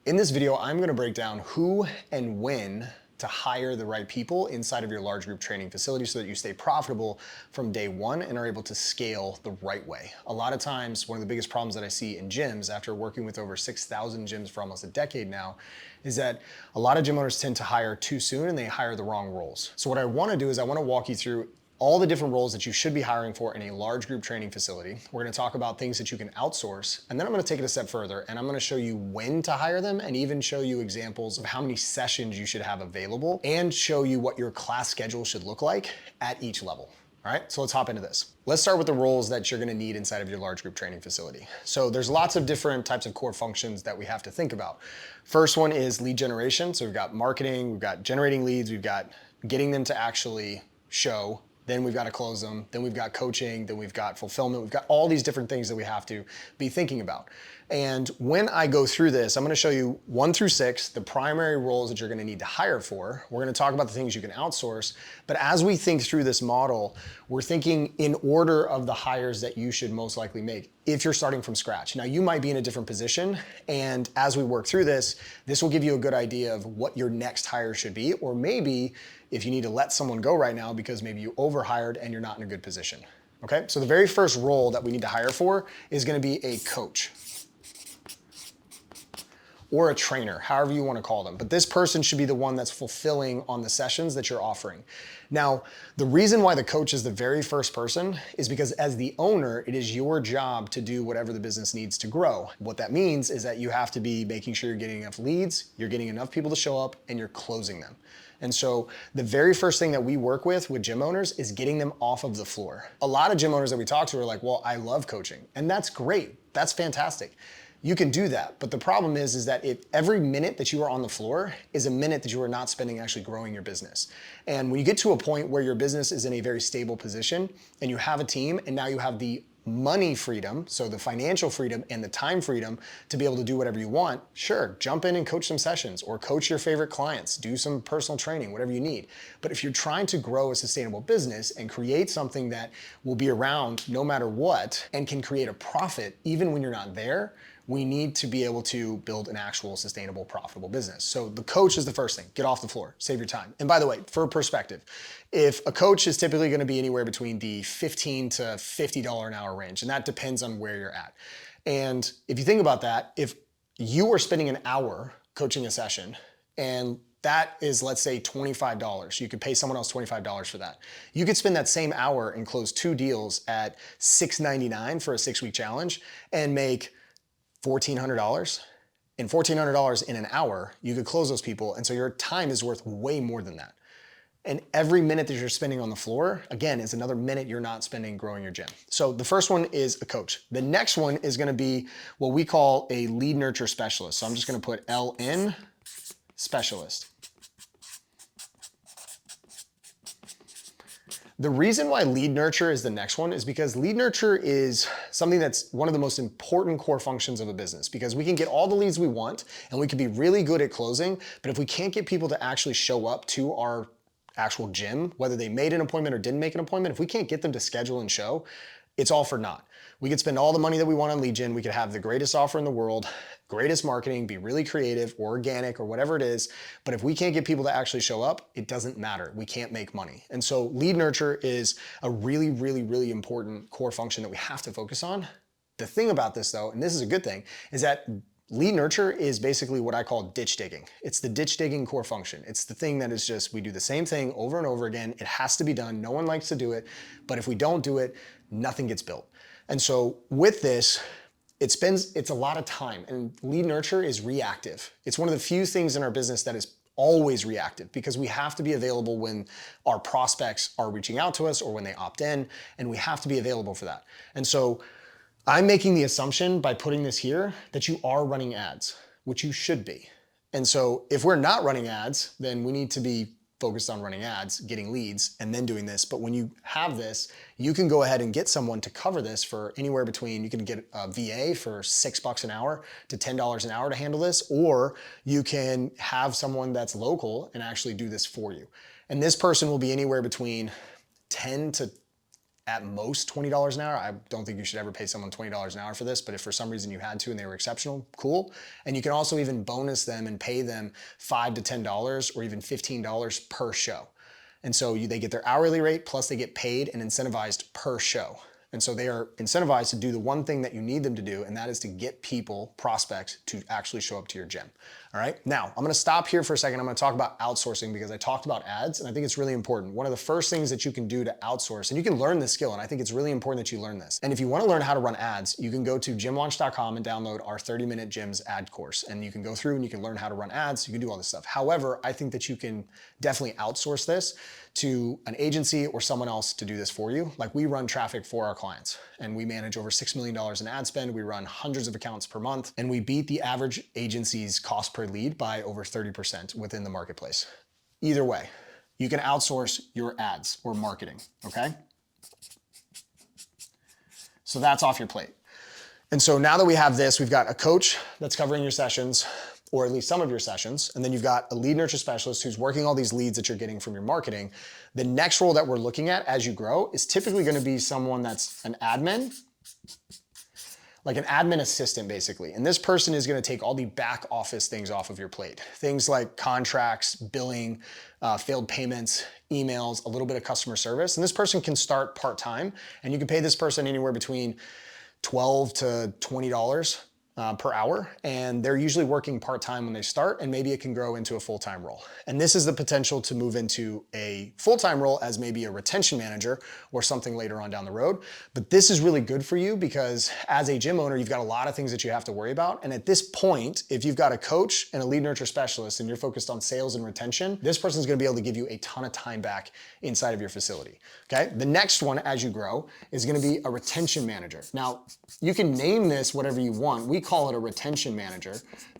In this video, I'm gonna break down who and when to hire the right people inside of your large group training facility so that you stay profitable from day one and are able to scale the right way. A lot of times, one of the biggest problems that I see in gyms after working with over 6,000 gyms for almost a decade now is that a lot of gym owners tend to hire too soon and they hire the wrong roles. So what I wanna do is I wanna walk you through all the different roles that you should be hiring for in a large group training facility. We're gonna talk about things that you can outsource, and then I'm gonna take it a step further and I'm gonna show you when to hire them and even show you examples of how many sessions you should have available and show you what your class schedule should look like at each level. All right, so let's hop into this. Let's start with the roles that you're gonna need inside of your large group training facility. So there's lots of different types of core functions that we have to think about. First one is lead generation. So we've got marketing, we've got generating leads, we've got getting them to actually show. Then we've got to close them, then we've got coaching, then we've got fulfillment, we've got all these different things that we have to be thinking about. And when I go through this, I'm gonna show you 1 through 6, the primary roles that you're gonna need to hire for. We're gonna talk about the things you can outsource, but as we think through this model, we're thinking in order of the hires that you should most likely make if you're starting from scratch. Now you might be in a different position, and as we work through this will give you a good idea of what your next hire should be, or maybe if you need to let someone go right now because maybe you overhired and you're not in a good position. Okay, so the very first role that we need to hire for is gonna be a coach or a trainer, however you want to call them. But this person should be the one that's fulfilling on the sessions that you're offering. Now, the reason why the coach is the very first person is because as the owner, it is your job to do whatever the business needs to grow. What that means is that you have to be making sure you're getting enough leads, you're getting enough people to show up, and you're closing them. And so the very first thing that we work with gym owners is getting them off of the floor. A lot of gym owners that we talk to are like, well, I love coaching. And that's great. That's fantastic. You can do that. But the problem is that if every minute that you are on the floor is a minute that you are not spending actually growing your business. And when you get to a point where your business is in a very stable position and you have a team and now you have the money freedom, so the financial freedom and the time freedom to be able to do whatever you want, sure, jump in and coach some sessions or coach your favorite clients, do some personal training, whatever you need. But if you're trying to grow a sustainable business and create something that will be around no matter what and can create a profit even when you're not there, we need to be able to build an actual sustainable, profitable business. So the coach is the first thing. Get off the floor, save your time. And by the way, for perspective, if a coach is typically gonna be anywhere between the $15 to $50 an hour range, and that depends on where you're at. And if you think about that, if you are spending an hour coaching a session, and that is, let's say, $25. You could pay someone else $25 for that. You could spend that same hour and close 2 deals at $6.99 for a 6-week challenge and make $1,400, and $1,400 in an hour, you could close those people. And so your time is worth way more than that. And every minute that you're spending on the floor, again, is another minute you're not spending growing your gym. So the first one is a coach. The next one is gonna be what we call a lead nurture specialist. So I'm just gonna put LN specialist. The reason why lead nurture is the next one is because lead nurture is something that's one of the most important core functions of a business, because we can get all the leads we want and we can be really good at closing, but if we can't get people to actually show up to our actual gym, whether they made an appointment or didn't make an appointment, if we can't get them to schedule and show, it's all for naught. We could spend all the money that we want on lead gen, we could have the greatest offer in the world, greatest marketing, be really creative or organic or whatever it is, but if we can't get people to actually show up, it doesn't matter. We can't make money. And so lead nurture is a really, really, really important core function that we have to focus on. The thing about this though, and this is a good thing, is that lead nurture is basically what I call ditch digging. It's the ditch digging core function. It's the thing that is just, we do the same thing over and over again. It has to be done. No one likes to do it, but if we don't do it, nothing gets built. And so with this, it's a lot of time, and lead nurture is reactive. It's one of the few things in our business that is always reactive, because we have to be available when our prospects are reaching out to us or when they opt in, and we have to be available for that. And so I'm making the assumption by putting this here that you are running ads, which you should be. And so if we're not running ads, then we need to be focused on running ads, getting leads, and then doing this. But when you have this, you can go ahead and get someone to cover this for anywhere between, you can get a VA for $6 an hour to $10 an hour to handle this, or you can have someone that's local and actually do this for you. And this person will be anywhere between 10 to at most $20 an hour. I don't think you should ever pay someone $20 an hour for this, but if for some reason you had to and they were exceptional, cool. And you can also even bonus them and pay them $5 to $10 or even $15 per show. And so they get their hourly rate plus they get paid and incentivized per show. And so they are incentivized to do the one thing that you need them to do, and that is to get people, prospects, to actually show up to your gym. All right, now I'm gonna stop here for a second. I'm gonna talk about outsourcing because I talked about ads, and I think it's really important. One of the first things that you can do to outsource, and you can learn this skill, and I think it's really important that you learn this. And if you wanna learn how to run ads, you can go to gymlaunch.com and download our 30-minute gyms ad course. And you can go through and you can learn how to run ads, you can do all this stuff. However, I think that you can definitely outsource this to an agency or someone else to do this for you. Like we run traffic for our clients and we manage over $6 million in ad spend. We run hundreds of accounts per month and we beat the average agency's cost per lead by over 30% within the marketplace. Either way, you can outsource your ads or marketing, okay? So that's off your plate. And so now that we have this, we've got a coach that's covering your sessions, or at least some of your sessions. And then you've got a lead nurture specialist who's working all these leads that you're getting from your marketing. The next role that we're looking at as you grow is typically gonna be someone that's an admin, like an admin assistant basically. And this person is gonna take all the back office things off of your plate. Things like contracts, billing, failed payments, emails, a little bit of customer service. And this person can start part-time and you can pay this person anywhere between $12 to $20 per hour, and they're usually working part-time when they start, and maybe it can grow into a full-time role. And this is the potential to move into a full-time role as maybe a retention manager or something later on down the road. But this is really good for you because as a gym owner, you've got a lot of things that you have to worry about. And at this point, if you've got a coach and a lead nurture specialist and you're focused on sales and retention, this person's gonna be able to give you a ton of time back inside of your facility, okay? The next one as you grow is gonna be a retention manager. Now, you can name this whatever you want. We call it a retention manager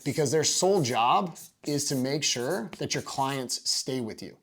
because their sole job is to make sure that your clients stay with you,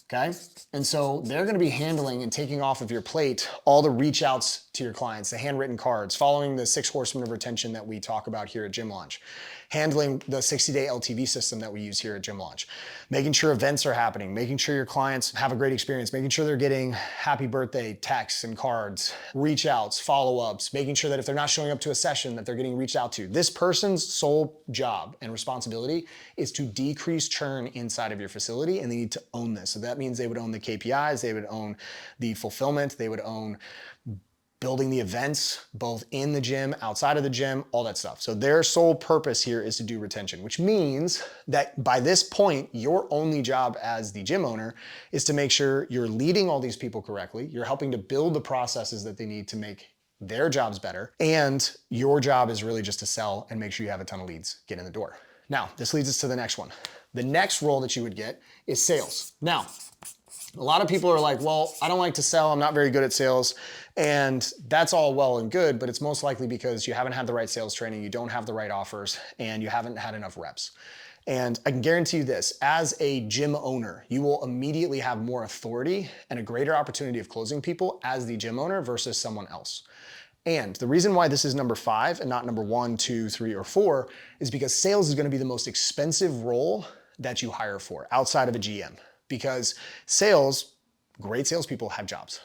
okay? And so they're gonna be handling and taking off of your plate all the reach outs to your clients, the handwritten cards, following the 6 horsemen of retention that we talk about here at Gym Launch, handling the 60-day LTV system that we use here at Gym Launch, making sure events are happening, making sure your clients have a great experience, making sure they're getting happy birthday texts and cards, reach outs, follow-ups, making sure that if they're not showing up to a session that they're getting reached out to. This person's sole job and responsibility is to decrease churn inside of your facility, and they need to own this. So that means they would own the KPIs, they would own the fulfillment, they would own building the events, both in the gym, outside of the gym, all that stuff. So their sole purpose here is to do retention, which means that by this point, your only job as the gym owner is to make sure you're leading all these people correctly, you're helping to build the processes that they need to make their jobs better, and your job is really just to sell and make sure you have a ton of leads get in the door. Now, this leads us to the next one. The next role that you would get is sales. Now, a lot of people are like, well, I don't like to sell, I'm not very good at sales. And that's all well and good, but it's most likely because you haven't had the right sales training, you don't have the right offers, and you haven't had enough reps. And I can guarantee you this, as a gym owner, you will immediately have more authority and a greater opportunity of closing people as the gym owner versus someone else. And the reason why this is number 5 and not number 1, 2, 3, or 4 is because sales is gonna be the most expensive role that you hire for outside of a GM. Because sales, great salespeople have jobs.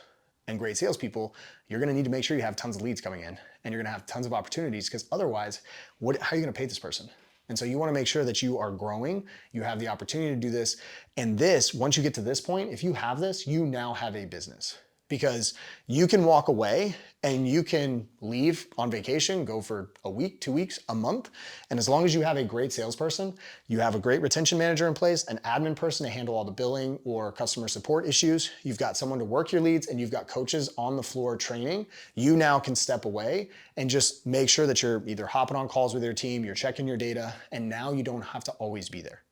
And great salespeople, you're gonna need to make sure you have tons of leads coming in and you're gonna have tons of opportunities because otherwise, how are you gonna pay this person? And so you wanna make sure that you are growing, you have the opportunity to do this. And this, once you get to this point, if you have this, you now have a business. Because you can walk away and you can leave on vacation, go for a week, 2 weeks, a month. And as long as you have a great salesperson, you have a great retention manager in place, an admin person to handle all the billing or customer support issues, you've got someone to work your leads, and you've got coaches on the floor training, you now can step away and just make sure that you're either hopping on calls with your team, you're checking your data, and now you don't have to always be there.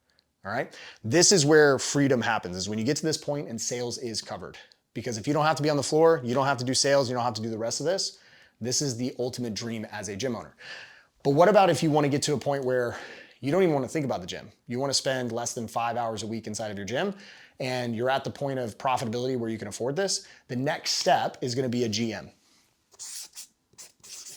All right? This is where freedom happens, is when you get to this point and sales is covered. Because if you don't have to be on the floor, you don't have to do sales, you don't have to do the rest of this, this is the ultimate dream as a gym owner. But what about if you want to get to a point where you don't even want to think about the gym? You want to spend less than 5 hours a week inside of your gym, and you're at the point of profitability where you can afford this? The next step is going to be a GM.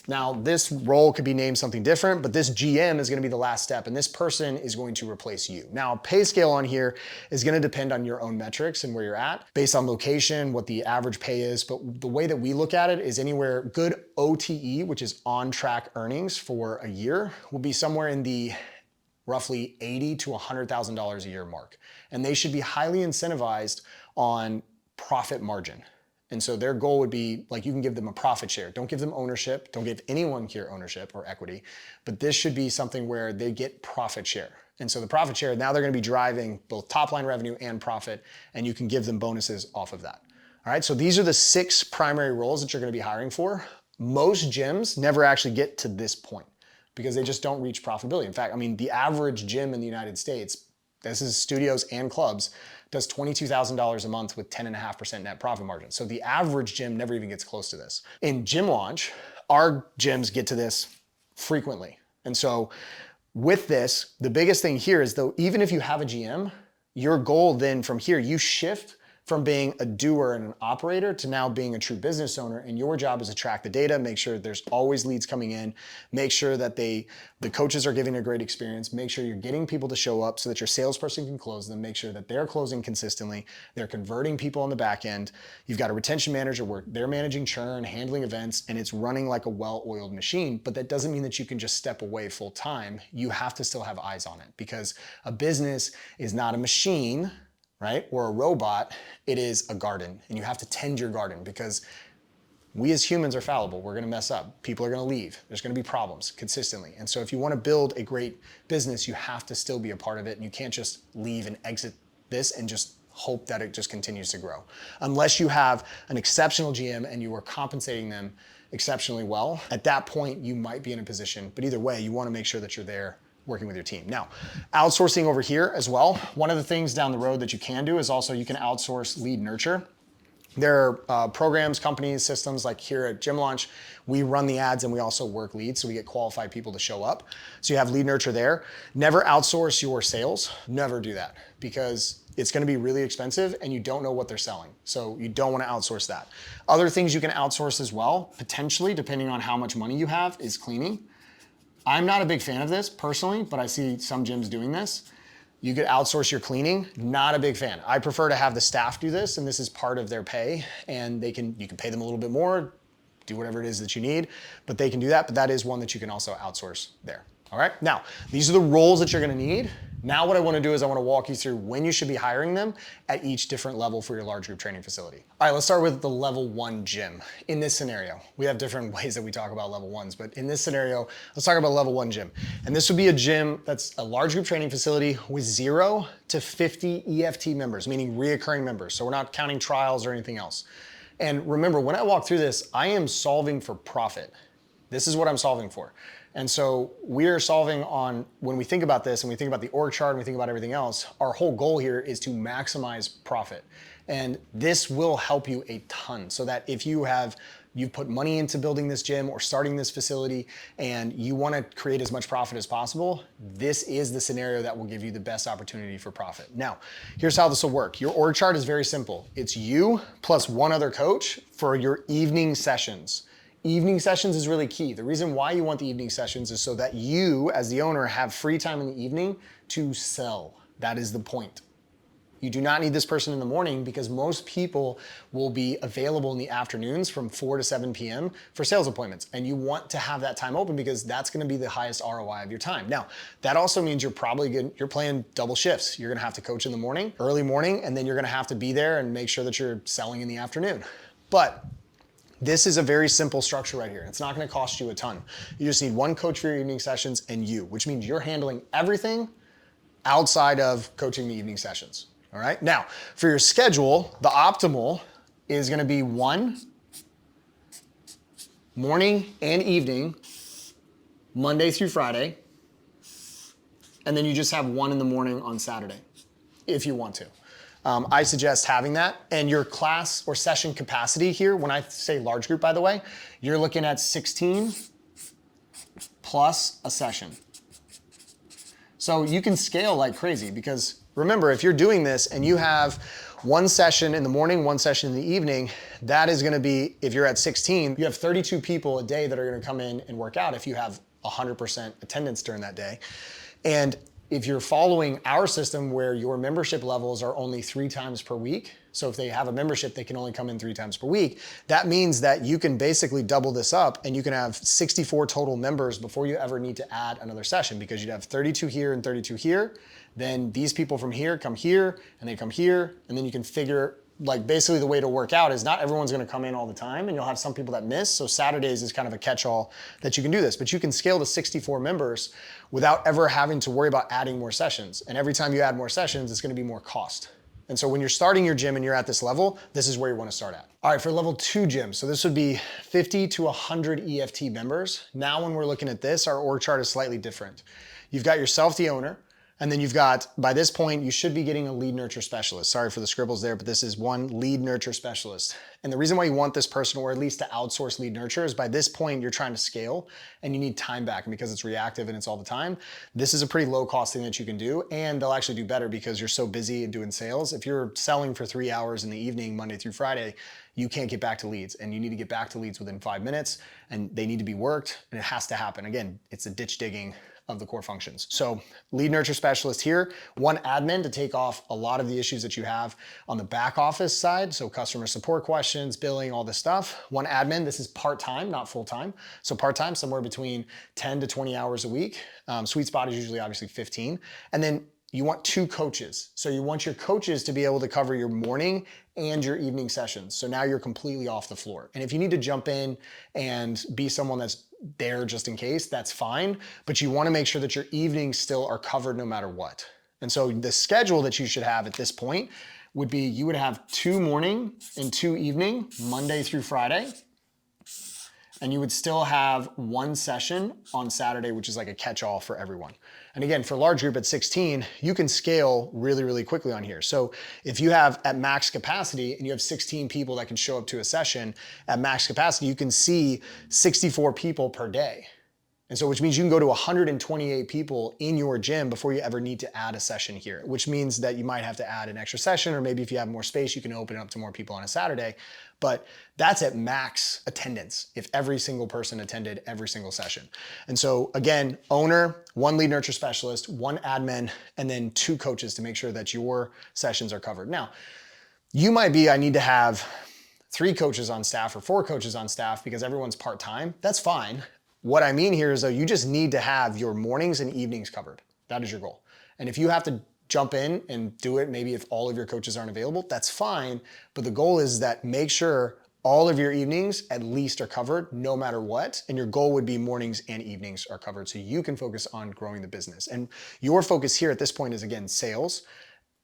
Now, this role could be named something different, but this GM is gonna be the last step, and this person is going to replace you. Now, pay scale on here is gonna depend on your own metrics and where you're at, based on location, what the average pay is, but the way that we look at it is anywhere good OTE, which is on-track earnings for a year, will be somewhere in the roughly $80,000 to $100,000 a year mark. And they should be highly incentivized on profit margin. And so their goal would be, like, you can give them a profit share. Don't give them ownership. Don't give anyone here ownership or equity. But this should be something where they get profit share. And so the profit share, now they're gonna be driving both top line revenue and profit, and you can give them bonuses off of that. All right, so these are the 6 primary roles that you're gonna be hiring for. Most gyms never actually get to this point because they just don't reach profitability. In fact, I mean, the average gym in the United States, this is studios and clubs, does $22,000 a month with 10.5% net profit margin. So the average gym never even gets close to this. In Gym Launch, our gyms get to this frequently. And so with this, the biggest thing here is, though, even if you have a GM, your goal then from here, you shift from being a doer and an operator to now being a true business owner. And your job is to track the data, make sure there's always leads coming in, make sure that the coaches are giving a great experience, make sure you're getting people to show up so that your salesperson can close them, make sure that they're closing consistently, they're converting people on the back end. You've got a retention manager where they're managing churn, handling events, and it's running like a well-oiled machine. But that doesn't mean that you can just step away full time. You have to still have eyes on it, because a business is not a machine, right? Or a robot. It is a garden, and you have to tend your garden, because we as humans are fallible. We're gonna mess up. People are gonna leave. There's gonna be problems consistently. And so if you wanna build a great business, you have to still be a part of it, and you can't just leave and exit this and just hope that it just continues to grow. Unless you have an exceptional GM and you are compensating them exceptionally well, at that point you might be in a position, but either way, you wanna make sure that you're there working with your team. Now, outsourcing over here as well. One of the things down the road that you can do is also you can outsource lead nurture. There are programs, companies, systems like here at Gym Launch, we run the ads and we also work leads, so we get qualified people to show up. So you have lead nurture there. Never outsource your sales. Never do that, because it's gonna be really expensive and you don't know what they're selling. So you don't wanna outsource that. Other things you can outsource as well, potentially, depending on how much money you have, is cleaning. I'm not a big fan of this personally, but I see some gyms doing this. You could outsource your cleaning. Not a big fan. I prefer to have the staff do this, and this is part of their pay, and you can pay them a little bit more, do whatever it is that you need, but they can do that. But that is one that you can also outsource there. All right, now these are the roles that you're gonna need. Now what I wanna do is I wanna walk you through when you should be hiring them at each different level for your large group training facility. All right, let's start with the level 1 gym. In this scenario, we have different ways that we talk about level 1s, but in this scenario, let's talk about level 1 gym. And this would be a gym that's a large group training facility with 0 to 50 EFT members, meaning reoccurring members. So we're not counting trials or anything else. And remember, when I walk through this, I am solving for profit. This is what I'm solving for. And so we are solving on, when we think about this and we think about the org chart and we think about everything else, our whole goal here is to maximize profit. And this will help you a ton, so that if you've put money into building this gym or starting this facility and you want to create as much profit as possible, this is the scenario that will give you the best opportunity for profit. Now, here's how this will work. Your org chart is very simple. It's you plus one other coach for your evening sessions. Evening sessions is really key. The reason why you want the evening sessions is so that you, as the owner, have free time in the evening to sell. That is the point. You do not need this person in the morning, because most people will be available in the afternoons from 4 to 7 p.m. for sales appointments. And you want to have that time open, because that's gonna be the highest ROI of your time. Now, that also means you're playing double shifts. You're gonna have to coach in the morning, early morning, and then you're gonna have to be there and make sure that you're selling in the afternoon. But this is a very simple structure right here. It's not gonna cost you a ton. You just need one coach for your evening sessions and you, which means you're handling everything outside of coaching the evening sessions. All right, now for your schedule, the optimal is gonna be 1 morning and evening, Monday through Friday, and then you just have 1 in the morning on Saturday, if you want to. I suggest having that. And your class or session capacity here, when I say large group, by the way, you're looking at 16 plus a session. So you can scale like crazy, because remember, if you're doing this and you have 1 session in the morning, 1 session in the evening, that is gonna be, if you're at 16, you have 32 people a day that are gonna come in and work out if you have 100% attendance during that day. And if you're following our system where your membership levels are only 3 times per week, so if they have a membership, they can only come in 3 times per week, that means that you can basically double this up and you can have 64 total members before you ever need to add another session, because you'd have 32 here and 32 here. Then these people from here come here and they come here, and then you can figure, like, basically the way to work out is not everyone's gonna come in all the time, and you'll have some people that miss. So Saturdays is kind of a catch-all that you can do this, but you can scale to 64 members without ever having to worry about adding more sessions. And every time you add more sessions, it's gonna be more cost. And so when you're starting your gym and you're at this level, this is where you wanna start at. All right, for level 2 gym, so this would be 50 to 100 EFT members. Now when we're looking at this, our org chart is slightly different. You've got yourself, the owner, and then you've got, by this point, you should be getting a lead nurture specialist. Sorry for the scribbles there, but this is one lead nurture specialist. And the reason why you want this person, or at least to outsource lead nurture, is by this point, you're trying to scale and you need time back. And because it's reactive and it's all the time, this is a pretty low cost thing that you can do. And they'll actually do better because you're so busy and doing sales. If you're selling for 3 hours in the evening, Monday through Friday, you can't get back to leads, and you need to get back to leads within 5 minutes, and they need to be worked, and it has to happen. Again, it's a ditch digging of the core functions. So lead nurture specialist here, one admin to take off a lot of the issues that you have on the back office side. So customer support questions, billing, all this stuff. One admin, this is part-time, not full-time. So part-time, somewhere between 10 to 20 hours a week. Sweet spot is usually obviously 15. And then you want 2 coaches. So you want your coaches to be able to cover your morning and your evening sessions. So now you're completely off the floor. And if you need to jump in and be someone that's there just in case, that's fine. But you wanna make sure that your evenings still are covered no matter what. And so the schedule that you should have at this point would be, you would have 2 morning and 2 evening, Monday through Friday. And you would still have 1 session on Saturday, which is like a catch-all for everyone. And again, for large group at 16, you can scale really, really quickly on here. So if you have at max capacity and you have 16 people that can show up to a session at max capacity, you can see 64 people per day. And so, which means you can go to 128 people in your gym before you ever need to add a session here, which means that you might have to add an extra session, or maybe if you have more space, you can open it up to more people on a Saturday. But that's at max attendance if every single person attended every single session. And so again, owner, 1 lead nurture specialist, 1 admin, and then 2 coaches to make sure that your sessions are covered. Now, you might be, I need to have 3 coaches on staff or 4 coaches on staff because everyone's part-time. That's fine. What I mean here is, though, you just need to have your mornings and evenings covered. That is your goal. And if you have to jump in and do it, maybe if all of your coaches aren't available, that's fine. But the goal is that make sure all of your evenings at least are covered no matter what. And your goal would be mornings and evenings are covered so you can focus on growing the business. And your focus here at this point is, again, sales,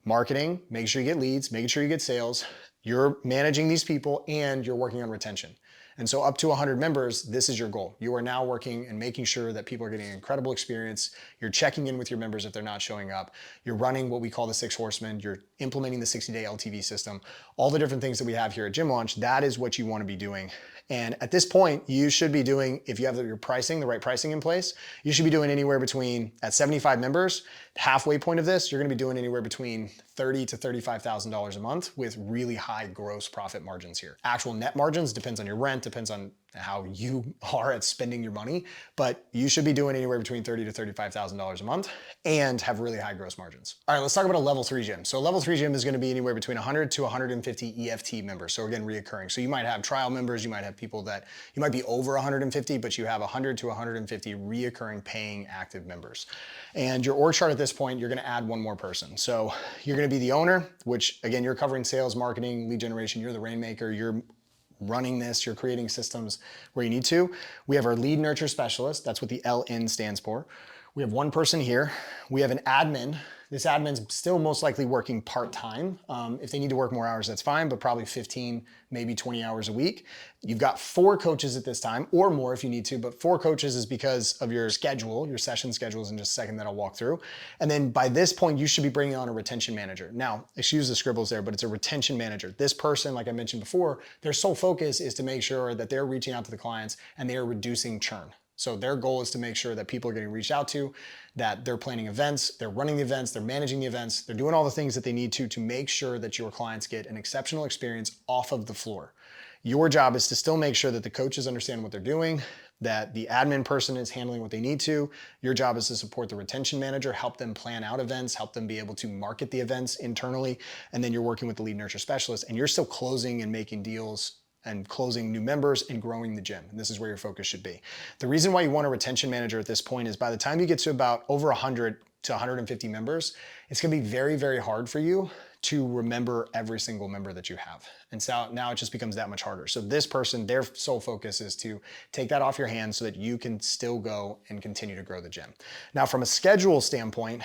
marketing, making sure you get leads, making sure you get sales. You're managing these people and you're working on retention. And so up to 100 members, this is your goal. You are now working and making sure that people are getting an incredible experience. You're checking in with your members if they're not showing up. You're running what we call the 6 horsemen. You're implementing the 60-day LTV system. All the different things that we have here at Gym Launch, that is what you want to be doing. And at this point, you should be doing, if you have your pricing, the right pricing in place, you should be doing anywhere between, at 75 members, halfway point of this, you're gonna be doing anywhere between $30,000 to $35,000 a month with really high gross profit margins here. Actual net margins depends on your rent, depends on how you are at spending your money, but you should be doing anywhere between $30,000 to $35,000 a month and have really high gross margins. All right, let's talk about a level 3 gym. So a level 3 gym is gonna be anywhere between 100 to 150 EFT members. So again, reoccurring. So you might have trial members, you might have people that, you might be over 150, but you have 100 to 150 reoccurring paying active members. And your org chart at this point, you're gonna add 1 more person. So you're gonna be the owner, which again, you're covering sales, marketing, lead generation, you're the rainmaker, you're running this, you're creating systems where you need to. We have our lead nurture specialist, that's what the LN stands for. We have 1 person here. We have an admin. This admin's still most likely working part-time. If they need to work more hours, that's fine, but probably 15, maybe 20 hours a week. You've got 4 coaches at this time, or more if you need to, but 4 coaches is because of your schedule, your session schedules in just a second that I'll walk through. And then by this point, you should be bringing on a retention manager. Now, excuse the scribbles there, but it's a retention manager. This person, like I mentioned before, their sole focus is to make sure that they're reaching out to the clients and they are reducing churn. So their goal is to make sure that people are getting reached out to, that they're planning events, they're running the events, they're managing the events, they're doing all the things that they need to make sure that your clients get an exceptional experience off of the floor. Your job is to still make sure that the coaches understand what they're doing, that the admin person is handling what they need to. Your job is to support the retention manager, help them plan out events, help them be able to market the events internally. And then you're working with the lead nurture specialist, and you're still closing and making deals and closing new members and growing the gym. And this is where your focus should be. The reason why you want a retention manager at this point is by the time you get to about over 100 to 150 members, it's gonna be very, very hard for you to remember every single member that you have. And so now it just becomes that much harder. So this person, their sole focus is to take that off your hands so that you can still go and continue to grow the gym. Now, from a schedule standpoint,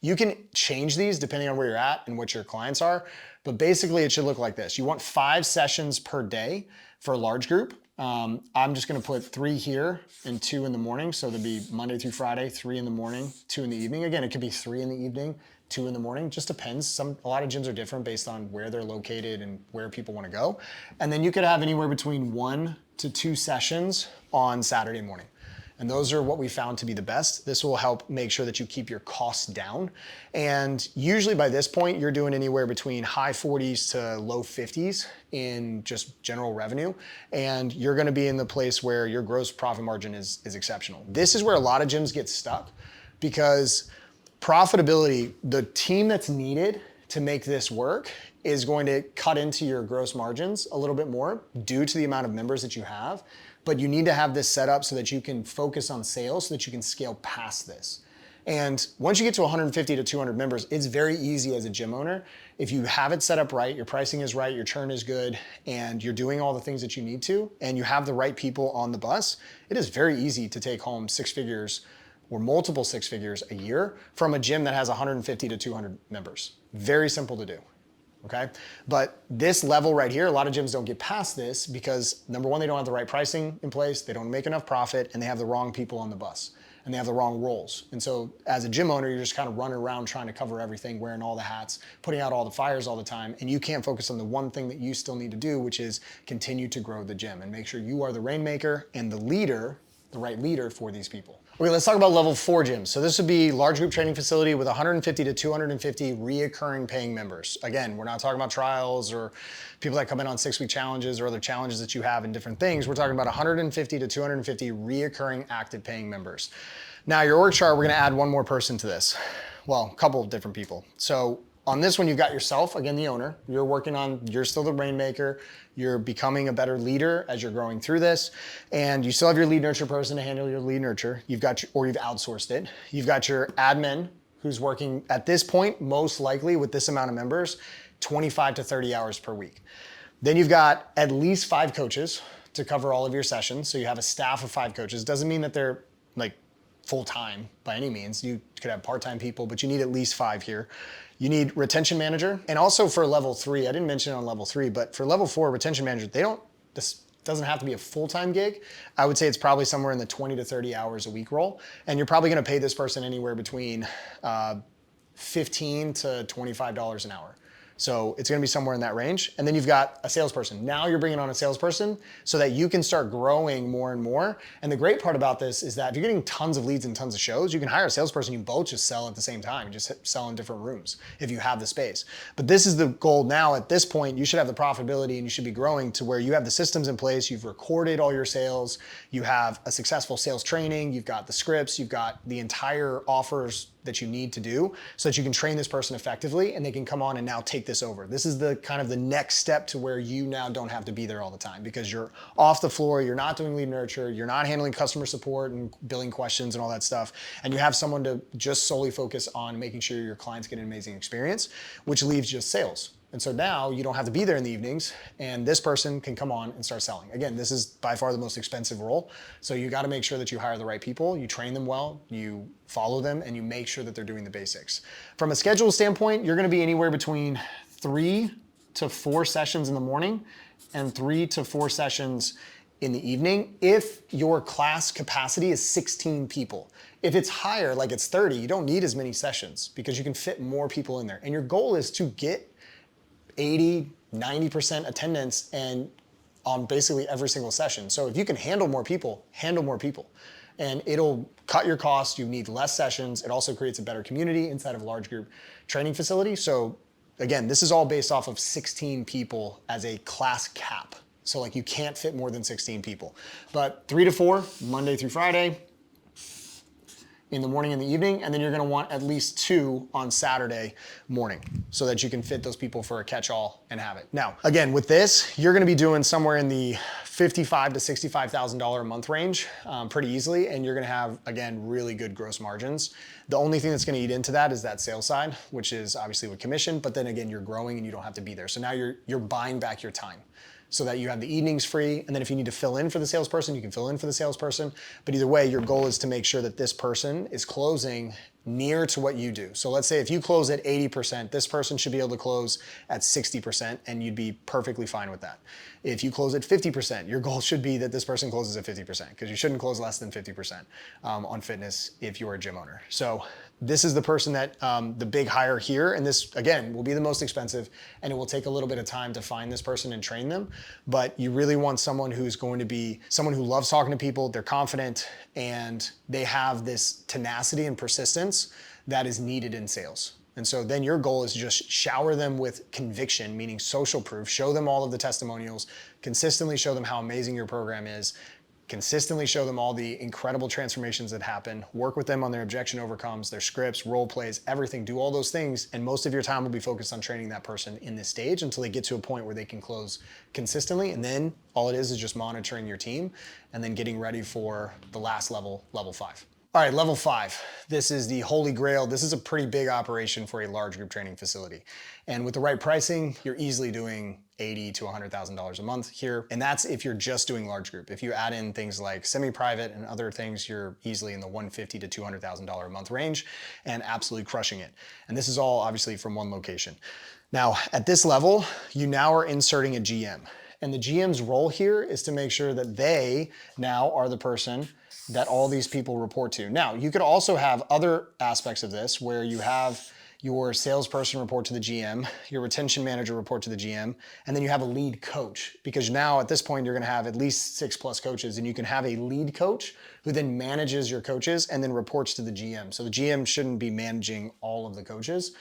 you can change these depending on where you're at and what your clients are, but basically it should look like this. You want 5 sessions per day for a large group. I'm just gonna put 3 here and 2 in the morning. So there'll be Monday through Friday, 3 in the morning, 2 in the evening. Again, it could be 3 in the evening, 2 in the morning, just depends. A lot of gyms are different based on where they're located and where people wanna go. And then you could have anywhere between 1 to 2 sessions on Saturday morning. And those are what we found to be the best. This will help make sure that you keep your costs down. And usually by this point, you're doing anywhere between high 40s to low 50s in just general revenue. And you're gonna be in the place where your gross profit margin is exceptional. This is where a lot of gyms get stuck because profitability, the team that's needed to make this work is going to cut into your gross margins a little bit more due to the amount of members that you have. But you need to have this set up so that you can focus on sales so that you can scale past this. And once you get to 150 to 200 members, it's very easy as a gym owner. If you have it set up right, your pricing is right, your churn is good, and you're doing all the things that you need to, and you have the right people on the bus, it is very easy to take home 6 figures or multiple 6 figures a year from a gym that has 150 to 200 members. Very simple to do. Okay, but this level right here, a lot of gyms don't get past this because number one, they don't have the right pricing in place, they don't make enough profit, and they have the wrong people on the bus, and they have the wrong roles. And so as a gym owner, you're just kind of running around trying to cover everything, wearing all the hats, putting out all the fires all the time, and you can't focus on the one thing that you still need to do, which is continue to grow the gym and make sure you are the rainmaker and the leader, the right leader for these people. Okay, let's talk about level 4 gyms. So this would be large group training facility with 150 to 250 reoccurring paying members. Again, we're not talking about trials or people that come in on 6-week challenges or other challenges that you have in different things. We're talking about 150 to 250 reoccurring active paying members. Now your org chart, we're gonna add one more person to this. Well, a couple of different people. So on this one, you've got yourself, again, the owner. You're still the rainmaker. You're becoming a better leader as you're growing through this. And you still have your lead nurture person to handle your lead nurture. You've outsourced it. You've got your admin who's working at this point, most likely with this amount of members, 25 to 30 hours per week. Then you've got at least 5 coaches to cover all of your sessions. So you have a staff of 5 coaches. Doesn't mean that they're like full-time by any means. You could have part-time people, but you need at least 5 here. You need retention manager. And also for level 3, I didn't mention it on level 3, but for level 4 retention manager, this doesn't have to be a full-time gig. I would say it's probably somewhere in the 20 to 30 hours a week role. And you're probably gonna pay this person anywhere between $15 to $25 an hour. So it's gonna be somewhere in that range. And then you've got a salesperson. Now you're bringing on a salesperson so that you can start growing more and more. And the great part about this is that if you're getting tons of leads and tons of shows, you can hire a salesperson, you both just sell at the same time. You just sell in different rooms if you have the space. But this is the goal now. At this point, you should have the profitability and you should be growing to where you have the systems in place, you've recorded all your sales, you have a successful sales training, you've got the scripts, you've got the entire offers that you need to do so that you can train this person effectively and they can come on and now take this over. This is the kind of the next step to where you now don't have to be there all the time because you're off the floor, you're not doing lead nurture, you're not handling customer support and billing questions and all that stuff. And you have someone to just solely focus on making sure your clients get an amazing experience, which leaves just sales. And so now you don't have to be there in the evenings and this person can come on and start selling. Again, this is by far the most expensive role. So you got to make sure that you hire the right people, you train them well, you follow them, and you make sure that they're doing the basics. From a schedule standpoint, you're going to be anywhere between 3 to 4 sessions in the morning and 3 to 4 sessions in the evening if your class capacity is 16 people. If it's higher, like it's 30, you don't need as many sessions because you can fit more people in there. And your goal is to get 80, 90% attendance and on basically every single session. So if you can handle more people, and it'll cut your costs. You need less sessions. It also creates a better community inside of a large group training facility. So again, this is all based off of 16 people as a class cap. So like you can't fit more than 16 people. But 3 to 4, Monday through Friday, in the morning and the evening, and then you're gonna want at least 2 on Saturday morning so that you can fit those people for a catch-all and have it. Now, again, with this, you're gonna be doing somewhere in the $55,000 to $65,000 a month range pretty easily, and you're gonna have, again, really good gross margins. The only thing that's gonna eat into that is that sales side, which is obviously with commission, but then again, you're growing and you don't have to be there. So now you're buying back your time, so that you have the evenings free, and then if you need to fill in for the salesperson, you can fill in for the salesperson. But either way, your goal is to make sure that this person is closing near to what you do. So let's say if you close at 80%, this person should be able to close at 60%, and you'd be perfectly fine with that. If you close at 50%, your goal should be that this person closes at 50%, because you shouldn't close less than 50% on fitness if you're a gym owner. So this is the person that the big hire here, and this again will be the most expensive, and it will take a little bit of time to find this person and train them, but you really want someone who's going to be someone who loves talking to people, they're confident, and they have this tenacity and persistence that is needed in sales. And so then your goal is to just shower them with conviction, meaning social proof, show them all of the testimonials, consistently show them how amazing your program is, consistently show them all the incredible transformations that happen, work with them on their objection overcomes, their scripts, role plays, everything, do all those things. And most of your time will be focused on training that person in this stage until they get to a point where they can close consistently. And then all it is just monitoring your team and then getting ready for the last level, level 5. All right, level 5. This is the holy grail. This is a pretty big operation for a large group training facility. And with the right pricing, you're easily doing $80,000 to $100,000 a month here. And that's if you're just doing large group. If you add in things like semi-private and other things, you're easily in the $150,000 to $200,000 a month range and absolutely crushing it. And this is all obviously from one location. Now, at this level, you now are inserting a GM. And the GM's role here is to make sure that they now are the person that all these people report to. Now, you could also have other aspects of this where you have your salesperson report to the GM, your retention manager report to the GM, and then you have a lead coach, because now at this point you're gonna have at least 6+ coaches, and you can have a lead coach who then manages your coaches and then reports to the GM. So the GM shouldn't be managing all of the coaches,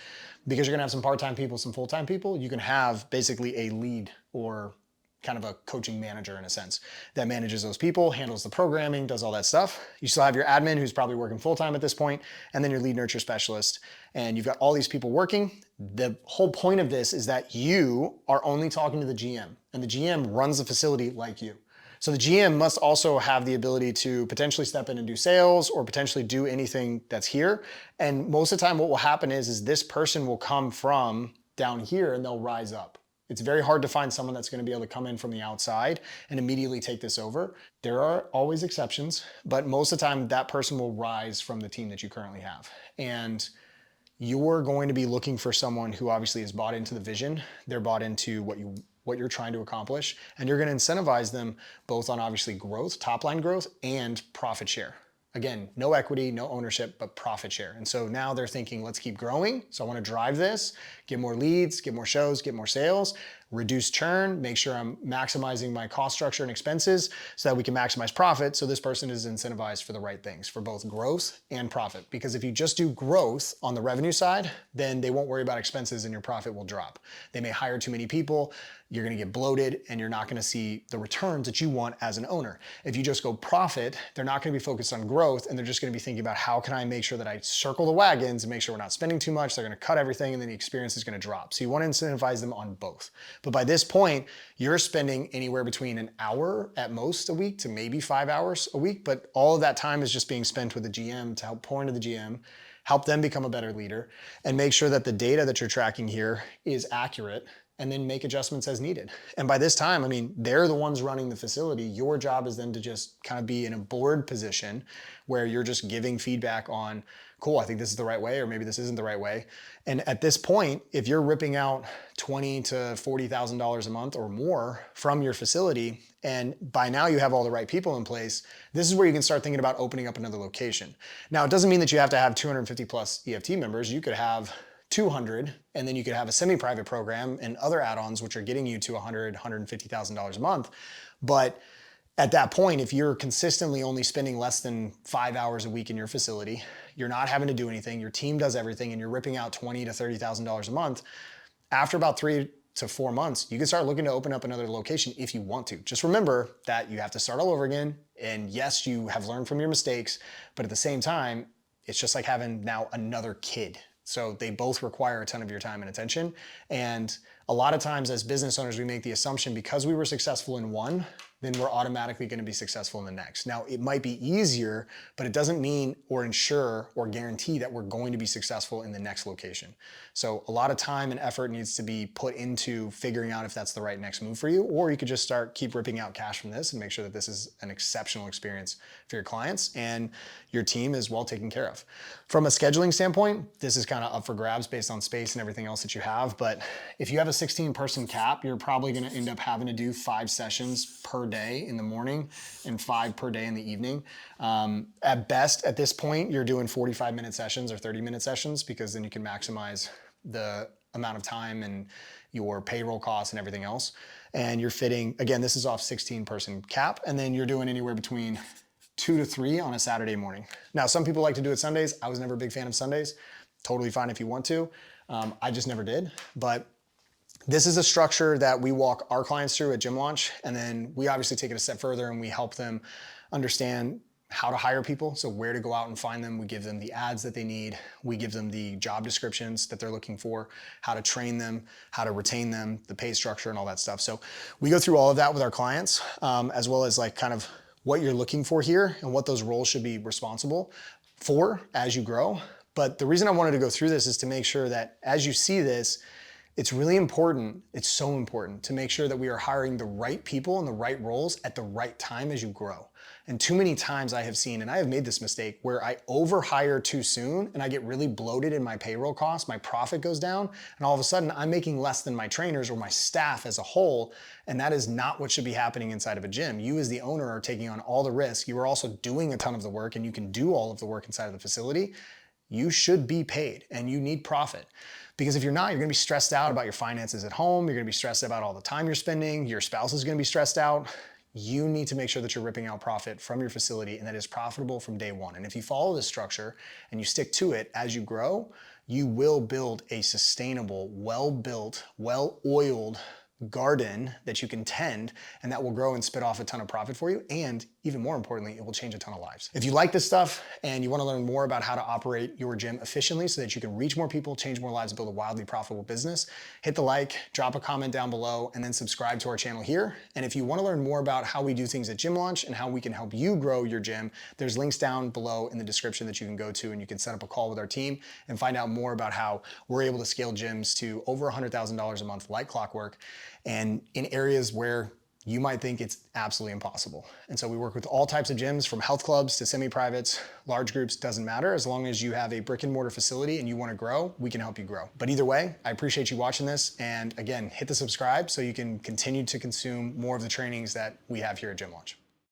because you're gonna have some part-time people, some full-time people. You can have basically a lead, or kind of a coaching manager in a sense, that manages those people, handles the programming, does all that stuff. You still have your admin who's probably working full-time at this point, and then your lead nurture specialist. And you've got all these people working. The whole point of this is that you are only talking to the GM, and the GM runs the facility like you. So the GM must also have the ability to potentially step in and do sales, or potentially do anything that's here. And most of the time what will happen is this person will come from down here and they'll rise up. It's very hard to find someone that's going to be able to come in from the outside and immediately take this over. There are always exceptions, but most of the time that person will rise from the team that you currently have. And you're going to be looking for someone who obviously is bought into the vision. They're bought into what you're trying to accomplish, and you're going to incentivize them both on obviously growth, top line growth, and profit share. Again, no equity, no ownership, but profit share. And so now they're thinking, let's keep growing. So I want to drive this, get more leads, get more shows, get more sales, reduce churn, make sure I'm maximizing my cost structure and expenses so that we can maximize profit. So this person is incentivized for the right things, for both growth and profit. Because if you just do growth on the revenue side, then they won't worry about expenses and your profit will drop. They may hire too many people, you're gonna get bloated, and you're not gonna see the returns that you want as an owner. If you just go profit, they're not gonna be focused on growth, and they're just gonna be thinking about how can I make sure that I circle the wagons and make sure we're not spending too much. They're gonna cut everything, and then the experience is gonna drop. So you wanna incentivize them on both. But by this point, you're spending anywhere between an hour at most a week to maybe 5 hours a week, but all of that time is just being spent with the GM to help pour into the GM, help them become a better leader, and make sure that the data that you're tracking here is accurate, and then make adjustments as needed. And by this time, I mean, they're the ones running the facility. Your job is then to just kind of be in a board position where you're just giving feedback on, cool, I think this is the right way, or maybe this isn't the right way. And at this point, if you're ripping out $20,000 to $40,000 a month or more from your facility, and by now you have all the right people in place, this is where you can start thinking about opening up another location. Now, it doesn't mean that you have to have 250 plus EFT members. You could have 200, and then you could have a semi-private program and other add-ons which are getting you to $100,000, $150,000 a month. But at that point, if you're consistently only spending less than 5 hours a week in your facility, you're not having to do anything, your team does everything, and you're ripping out $20,000 to $30,000 a month, after about three to 4 months, you can start looking to open up another location if you want to. Just remember that you have to start all over again. And yes, you have learned from your mistakes, but at the same time, it's just like having now another kid. So they both require a ton of your time and attention. And a lot of times as business owners, we make the assumption because we were successful in one, then we're automatically going to be successful in the next. Now, it might be easier, but it doesn't mean or ensure or guarantee that we're going to be successful in the next location. So a lot of time and effort needs to be put into figuring out if that's the right next move for you, or you could just keep ripping out cash from this and make sure that this is an exceptional experience for your clients and your team is well taken care of. From a scheduling standpoint, this is kind of up for grabs based on space and everything else that you have. But if you have a 16-person cap, you're probably going to end up having to do 5 sessions per day in the morning and 5 per day in the evening. At best, at this point, you're doing 45-minute sessions or 30-minute sessions because then you can maximize the amount of time and your payroll costs and everything else. And you're fitting, again, this is off 16-person cap, and then you're doing anywhere between 2 to 3 on a Saturday morning. Now, some people like to do it Sundays. I was never a big fan of Sundays. Totally fine if you want to. I just never did. But this is a structure that we walk our clients through at Gym Launch, and then we obviously take it a step further and we help them understand how to hire people, so where to go out and find them. We give them the ads that they need. We give them the job descriptions that they're looking for, how to train them, how to retain them, the pay structure and all that stuff. So we go through all of that with our clients, as well as like kind of what you're looking for here and what those roles should be responsible for as you grow. But the reason I wanted to go through this is to make sure that as you see this, it's really important, it's so important to make sure that we are hiring the right people in the right roles at the right time as you grow. And too many times I have seen, and I have made this mistake, where I overhire too soon and I get really bloated in my payroll costs, my profit goes down, and all of a sudden I'm making less than my trainers or my staff as a whole, and that is not what should be happening inside of a gym. You as the owner are taking on all the risk, you are also doing a ton of the work, and you can do all of the work inside of the facility. You should be paid and you need profit. Because if you're not, you're gonna be stressed out about your finances at home, you're gonna be stressed about all the time you're spending, your spouse is gonna be stressed out. You need to make sure that you're ripping out profit from your facility and that is profitable from day one. And if you follow this structure and you stick to it as you grow, you will build a sustainable, well-built, well-oiled garden that you can tend, and that will grow and spit off a ton of profit for you. And even more importantly, it will change a ton of lives. If you like this stuff and you want to learn more about how to operate your gym efficiently so that you can reach more people, change more lives, build a wildly profitable business, hit the like, drop a comment down below, and then subscribe to our channel here. And if you want to learn more about how we do things at Gym Launch and how we can help you grow your gym, there's links down below in the description that you can go to, and you can set up a call with our team and find out more about how we're able to scale gyms to over $100,000 a month like clockwork, and in areas where you might think it's absolutely impossible. And so we work with all types of gyms, from health clubs to semi-privates, large groups, doesn't matter. As long as you have a brick and mortar facility and you want to grow, we can help you grow. But either way, I appreciate you watching this. And again, hit the subscribe so you can continue to consume more of the trainings that we have here at Gym Launch.